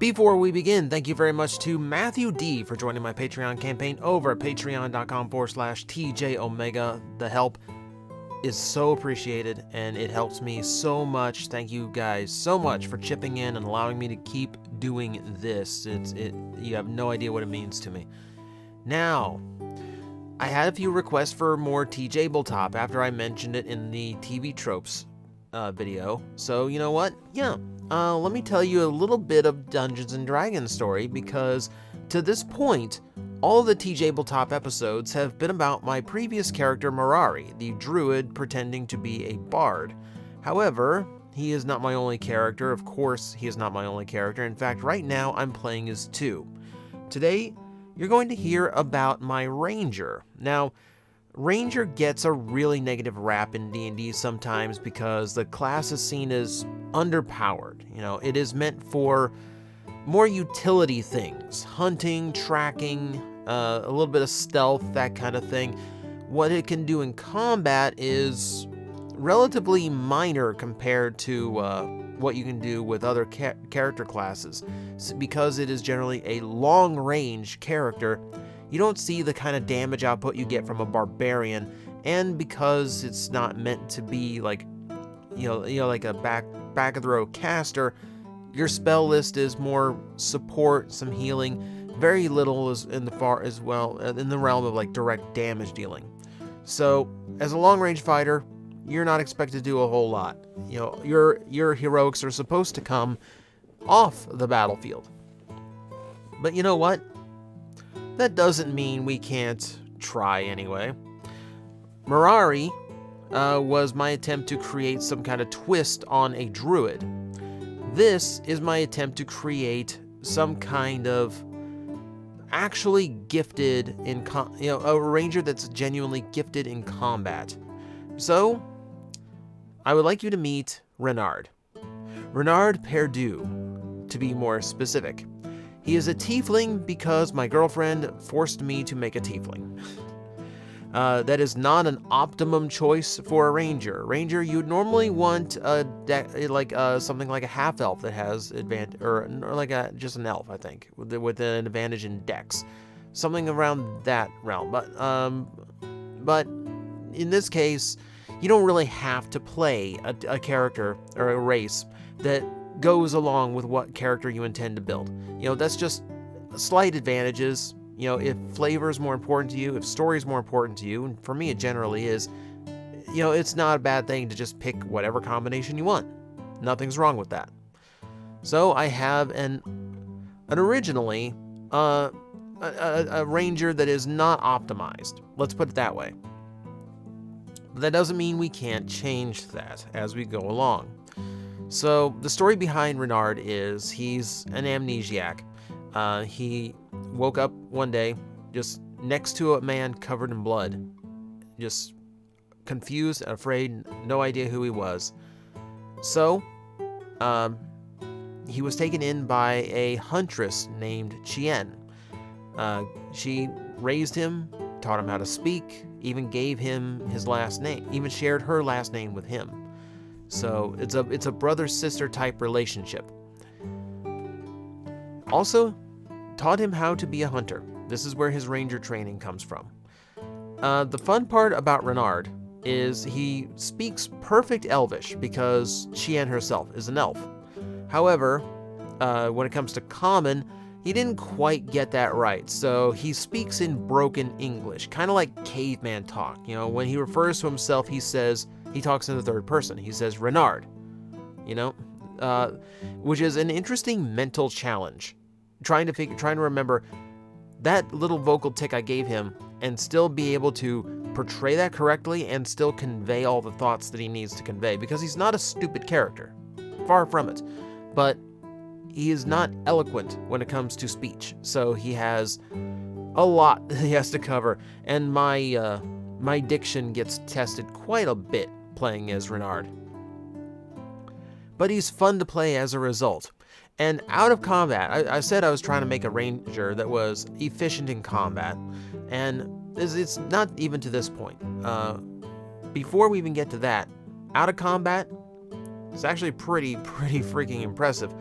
Before we begin, thank you very much to Matthew D for joining my Patreon campaign over at patreon.com/TJOmega. The help is so appreciated and it helps me so much. Thank you guys so much for chipping in and allowing me to keep doing this. You have no idea what it means to me. Now, I had a few requests for more TJbletop after I mentioned it in the TV tropes video. So you know what? Yeah. Let me tell you a little bit of Dungeons & Dragons story, because to this point, all the TJbletop episodes have been about my previous character Mirari, the druid pretending to be a bard. However, he is not my only character. Of course, he is not my only character. In fact, right now I'm playing as two. Today, you're going to hear about my ranger. Now, ranger gets a really negative rap in D&D sometimes because the class is seen as underpowered. You know, it is meant for more utility things, hunting, tracking, a little bit of stealth, that kind of thing. What it can do in combat is relatively minor compared to what you can do with other character classes. Because it is generally a long-range character, you don't see the kind of damage output you get from a barbarian, and because it's not meant to be like, like a back of the row caster, your spell list is more support, some healing, very little is in the realm of like direct damage dealing. So, as a long-range fighter, you're not expected to do a whole lot. You know, your heroics are supposed to come off the battlefield. But you know what? That doesn't mean we can't try anyway. Mirari was my attempt to create some kind of twist on a druid. This is my attempt to create some kind of actually gifted in a ranger that's genuinely gifted in combat. So, I would like you to meet Renard. Renard Perdu, to be more specific. He is a tiefling because my girlfriend forced me to make a tiefling. That is not an optimum choice for a ranger. Ranger, you'd normally want something like a half elf that has advantage, or like just an elf, I think, with an advantage in dex, something around that realm. But in this case, you don't really have to play a character or a race that goes along with what character you intend to build. You know, that's just slight advantages. You know, if flavor is more important to you, if story is more important to you, and for me it generally is, it's not a bad thing to just pick whatever combination you want. Nothing's wrong with that. So I have originally a ranger that is not optimized. Let's put it that way. But that doesn't mean we can't change that as we go along. So the story behind Renard is he's an amnesiac. He woke up one day just next to a man covered in blood, just confused and afraid, no idea who he was. So he was taken in by a huntress named Chien. She raised him, taught him how to speak, even gave him his last name, even shared her last name with him. So it's a brother-sister type relationship. Also, taught him how to be a hunter. This is where his ranger training comes from. The fun part about Renard is he speaks perfect Elvish because Chien herself is an elf. However, when it comes to common, he didn't quite get that right, so he speaks in broken English, kind of like caveman talk. You know, when he refers to himself, he talks in the third person. He says Renard, which is an interesting mental challenge. Trying to remember that little vocal tick I gave him and still be able to portray that correctly and still convey all the thoughts that he needs to convey, because he's not a stupid character. Far from it. But he is not eloquent when it comes to speech, so he has a lot that he has to cover, and my diction gets tested quite a bit playing as Renard. But he's fun to play as a result. And out of combat, I said I was trying to make a ranger that was efficient in combat, and it's not even to this point. Before we even get to that, out of combat, it's actually pretty freaking impressive.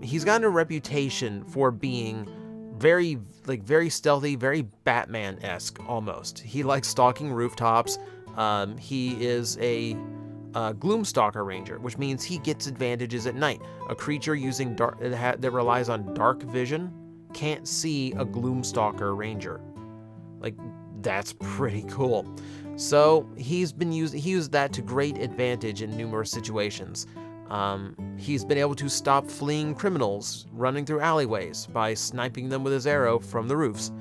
He's gotten a reputation for being very stealthy, very Batman-esque almost. He likes stalking rooftops. He is a Gloomstalker Ranger, which means he gets advantages at night. A creature using that relies on dark vision can't see a Gloomstalker Ranger. Like, that's pretty cool. So he used that to great advantage in numerous situations. He's been able to stop fleeing criminals running through alleyways by sniping them with his arrow from the roofs.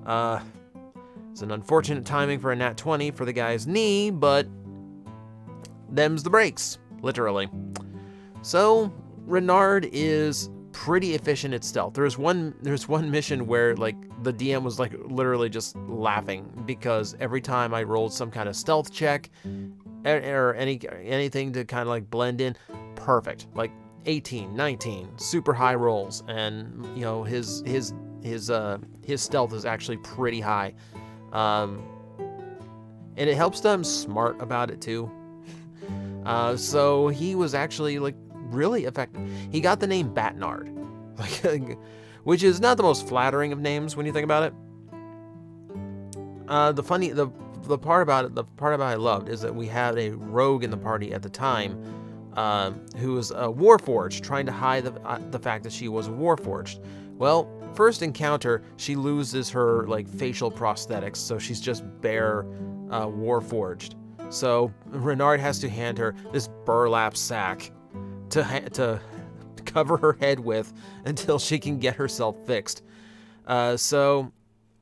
It's an unfortunate timing for a nat 20 for the guy's knee, but them's the breaks, literally. So Renard is pretty efficient at stealth. There's one mission where like the DM was like literally just laughing because every time I rolled some kind of stealth check or anything to kind of like blend in, perfect. Like 18, 19, super high rolls, and you know his stealth is actually pretty high. And it helps them smart about it too. So he was actually like really effective. He got the name Batnard, like, which is not the most flattering of names when you think about it. The part about it I loved is that we had a rogue in the party at the time, who was a Warforged, trying to hide the fact that she was a Warforged. Well, first encounter, she loses her like facial prosthetics, so she's just bare Warforged. So Renard has to hand her this burlap sack to cover her head with until she can get herself fixed. So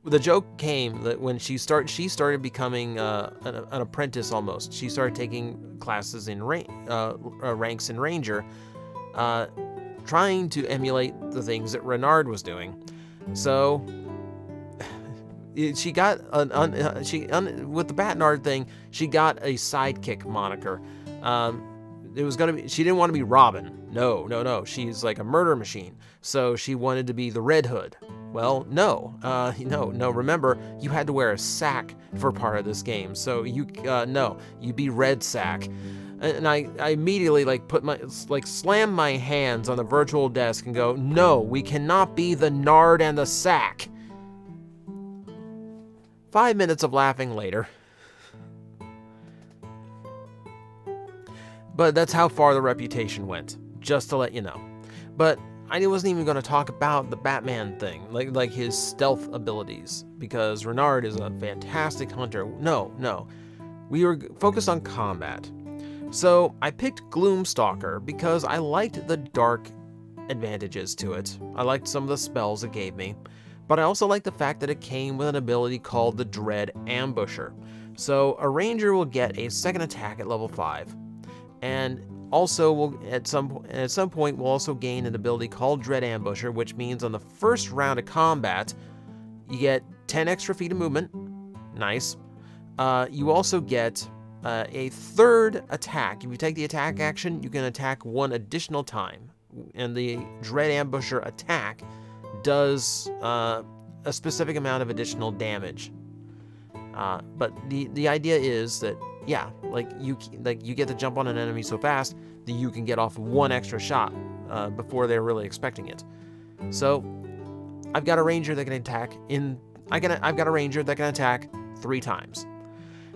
the joke came that when she started becoming an apprentice almost. She started taking classes in ranks in Ranger, trying to emulate the things that Renard was doing. So she got with the Batnard thing, she got a sidekick moniker. It was gonna be, she didn't want to be Robin. No. She's like a murder machine. So she wanted to be the Red Hood. Well, no. Remember, you had to wear a sack for part of this game. So you be Red Sack. And I immediately slam my hands on the virtual desk and go, no, we cannot be the Nard and the Sack. 5 minutes of laughing later. But that's how far the reputation went, just to let you know. But I wasn't even going to talk about the Batman thing, like his stealth abilities, because Renard is a fantastic hunter. No. We were focused on combat. So I picked Gloomstalker because I liked the dark advantages to it. I liked some of the spells it gave me, but I also liked the fact that it came with an ability called the Dread Ambusher. So a ranger will get a second attack at level 5. And also, at some point, we'll also gain an ability called Dread Ambusher, which means on the first round of combat, you get 10 extra feet of movement. Nice. You also get a third attack. If you take the attack action, you can attack one additional time. And the Dread Ambusher attack does a specific amount of additional damage. But the idea is that, yeah, you get to jump on an enemy so fast that you can get off one extra shot before they're really expecting it. So I've got a ranger that can attack I've got a ranger that can attack 3 times.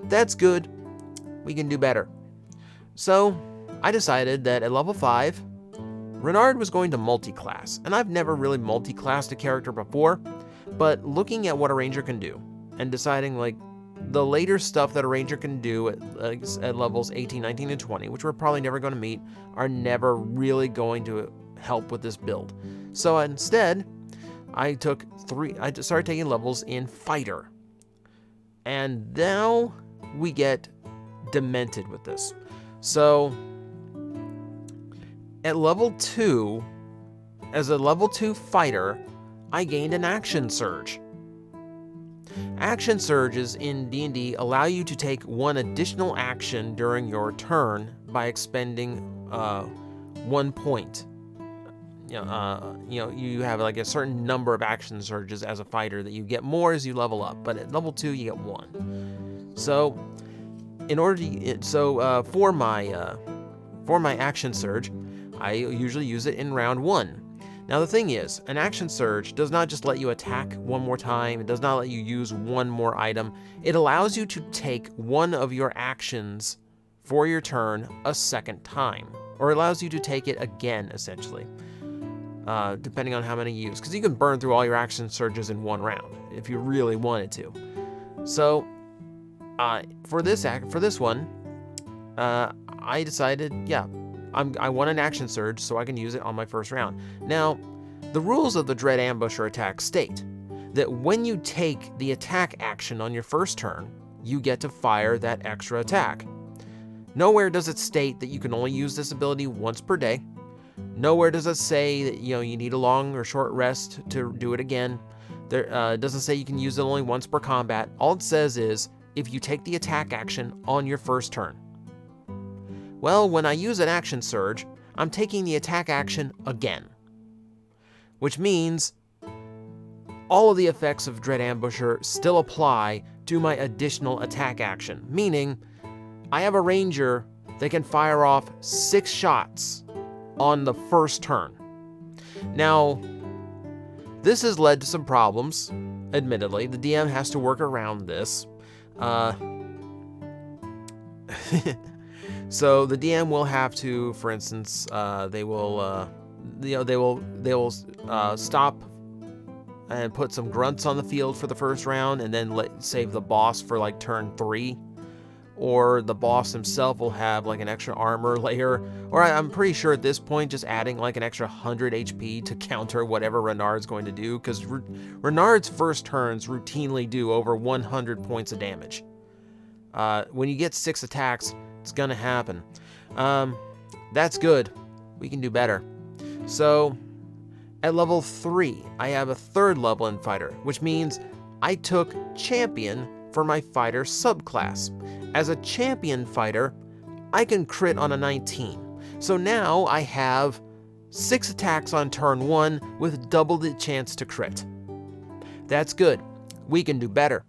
That's good. We can do better. So I decided that at level 5, Renard was going to multi-class, and I've never really multi-classed a character before, but looking at what a ranger can do and deciding the later stuff that a ranger can do at levels 18, 19, and 20, which we're probably never going to meet, are never really going to help with this build. So instead, I started taking levels in Fighter. And now we get demented with this. So at level 2, as a level 2 fighter, I gained an Action Surge. Action Surges in D&D allow you to take one additional action during your turn by expending 1 point. You have a certain number of Action Surges as a fighter that you get more as you level up, but at level 2 you get 1. So for my Action Surge, I usually use it in round 1. Now the thing is, an action surge does not just let you attack one more time, it does not let you use one more item, it allows you to take one of your actions for your turn a second time, or allows you to take it again, essentially, depending on how many you use, because you can burn through all your action surges in one round, if you really wanted to. So, for this one, I decided, yeah, I want an action surge so I can use it on my first round. Now, the rules of the Dread Ambusher attack state that when you take the attack action on your first turn, you get to fire that extra attack. Nowhere does it state that you can only use this ability once per day. Nowhere does it say that you need a long or short rest to do it again. It doesn't say you can use it only once per combat. All it says is if you take the attack action on your first turn. Well, when I use an action surge, I'm taking the attack action again. Which means all of the effects of Dread Ambusher still apply to my additional attack action. Meaning, I have a ranger that can fire off 6 shots on the first turn. Now, this has led to some problems, admittedly. The DM has to work around this. So the DM will have to, for instance, they will stop and put some grunts on the field for the first round, and then save the boss for like turn 3. Or the boss himself will have like an extra armor layer, or I'm pretty sure at this point just adding like an extra 100 HP to counter whatever Renard's going to do, because Renard's first turns routinely do over 100 points of damage. When you get 6 attacks, it's gonna happen. That's good. We can do better. So, at level 3, I have a 3rd level in Fighter, which means I took Champion for my Fighter subclass. As a Champion Fighter, I can crit on a 19. So now I have 6 attacks on turn 1 with double the chance to crit. That's good. We can do better.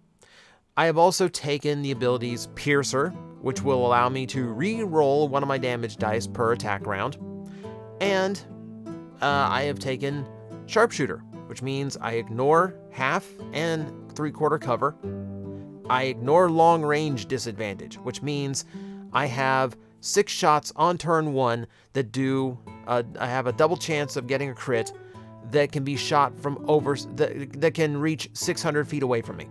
I have also taken the abilities Piercer, which will allow me to re-roll one of my damage dice per attack round. And I have taken Sharpshooter, which means I ignore half and 3/4 cover. I ignore long range disadvantage, which means I have 6 shots on turn 1 that I have a double chance of getting a crit that can be shot from that can reach 600 feet away from me.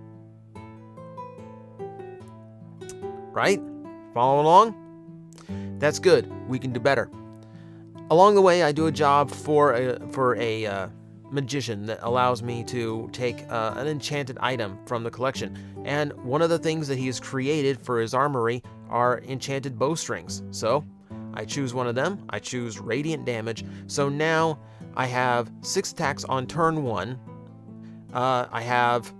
Right? Follow along? That's good. We can do better. Along the way, I do a job for a magician that allows me to take an enchanted item from the collection. And one of the things that he has created for his armory are enchanted bowstrings. So I choose one of them. I choose radiant damage. So now I have 6 attacks on turn 1. I have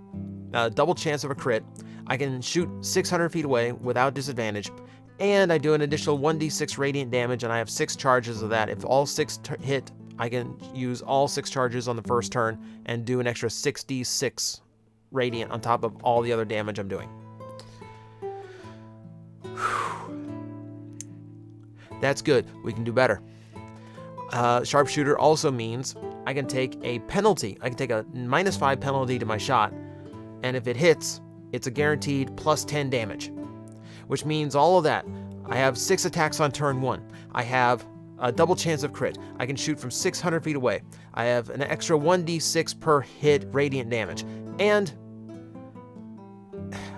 a double chance of a crit. I can shoot 600 feet away without disadvantage, and I do an additional 1d6 radiant damage, and I have 6 charges of that. If all 6 hit, I can use all 6 charges on the first turn and do an extra 6d6 radiant on top of all the other damage I'm doing. That's good. We can do better. Sharpshooter also means I can take a penalty. I can take a -5 penalty to my shot, and if it hits, it's a guaranteed +10 damage, which means all of that. I have 6 attacks on turn 1. I have a double chance of crit. I can shoot from 600 feet away. I have an extra 1d6 per hit radiant damage, and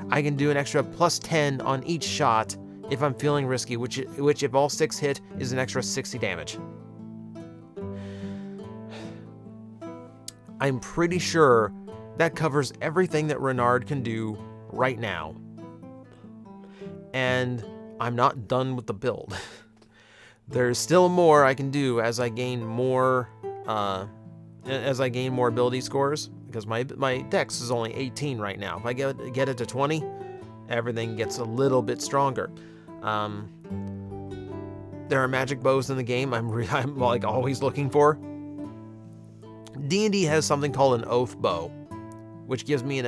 I can do an extra +10 on each shot if I'm feeling risky, which if all 6 hit is an extra 60 damage. I'm pretty sure that covers everything that Renard can do right now. And I'm not done with the build. There's still more I can do as I gain more ability scores, because my dex is only 18 right now. If I get it to 20, everything gets a little bit stronger. There are magic bows in the game I'm like always looking for. D&D has something called an oath bow, which gives me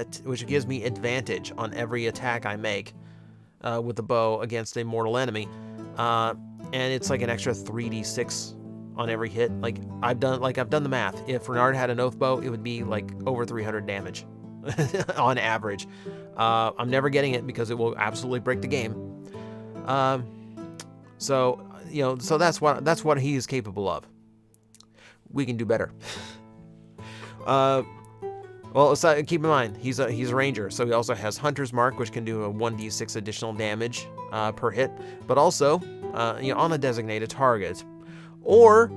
advantage on every attack I make with the bow against a mortal enemy, and it's like an extra 3d6 on every hit. Like I've done the math. If Renard had an oath bow, it would be like over 300 damage on average. I'm never getting it because it will absolutely break the game. So that's what he is capable of. We can do better. Well, keep in mind, he's a ranger, so he also has Hunter's Mark, which can do a 1d6 additional damage per hit, but also on a designated target. Or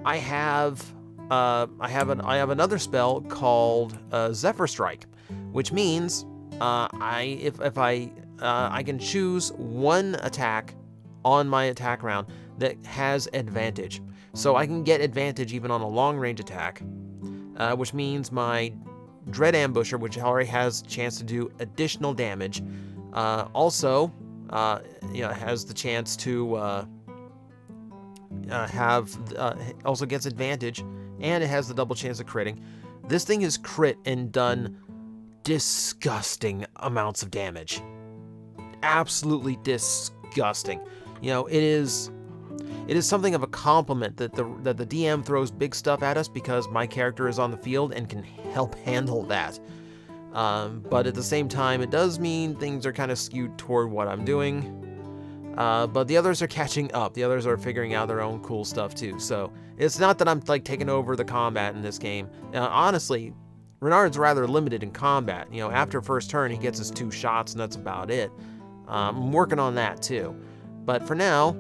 I have another spell called Zephyr Strike, which means I can choose one attack on my attack round that has advantage. So I can get advantage even on a long range attack, which means my Dread Ambusher, which already has a chance to do additional damage, also has the chance to also gets advantage, and it has the double chance of critting. This thing is crit and done disgusting amounts of damage. Absolutely disgusting. It is something of a compliment that the DM throws big stuff at us because my character is on the field and can help handle that. But at the same time, it does mean things are kind of skewed toward what I'm doing. But the others are catching up. The others are figuring out their own cool stuff too. So it's not that I'm like taking over the combat in this game. Honestly, Renard's rather limited in combat. After first turn, he gets his 2 shots and that's about it. I'm working on that too. But for now,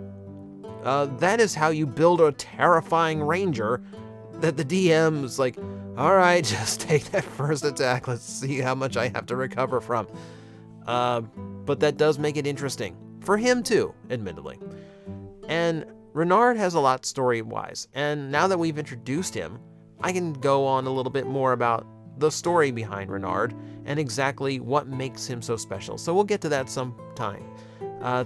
that is how you build a terrifying ranger that the DM is like, all right, just take that first attack. Let's see how much I have to recover from. But that does make it interesting. For him too, admittedly. And Renard has a lot story-wise. And now that we've introduced him, I can go on a little bit more about the story behind Renard and exactly what makes him so special. So we'll get to that sometime.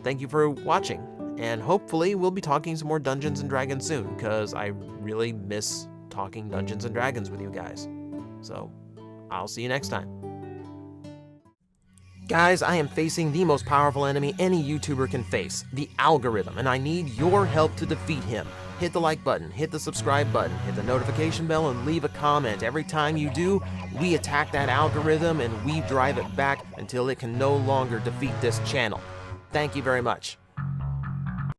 Thank you for watching. And hopefully we'll be talking some more Dungeons & Dragons soon, because I really miss talking Dungeons & Dragons with you guys. So, I'll see you next time. Guys, I am facing the most powerful enemy any YouTuber can face, the algorithm, and I need your help to defeat him. Hit the like button, hit the subscribe button, hit the notification bell, and leave a comment. Every time you do, we attack that algorithm and we drive it back until it can no longer defeat this channel. Thank you very much.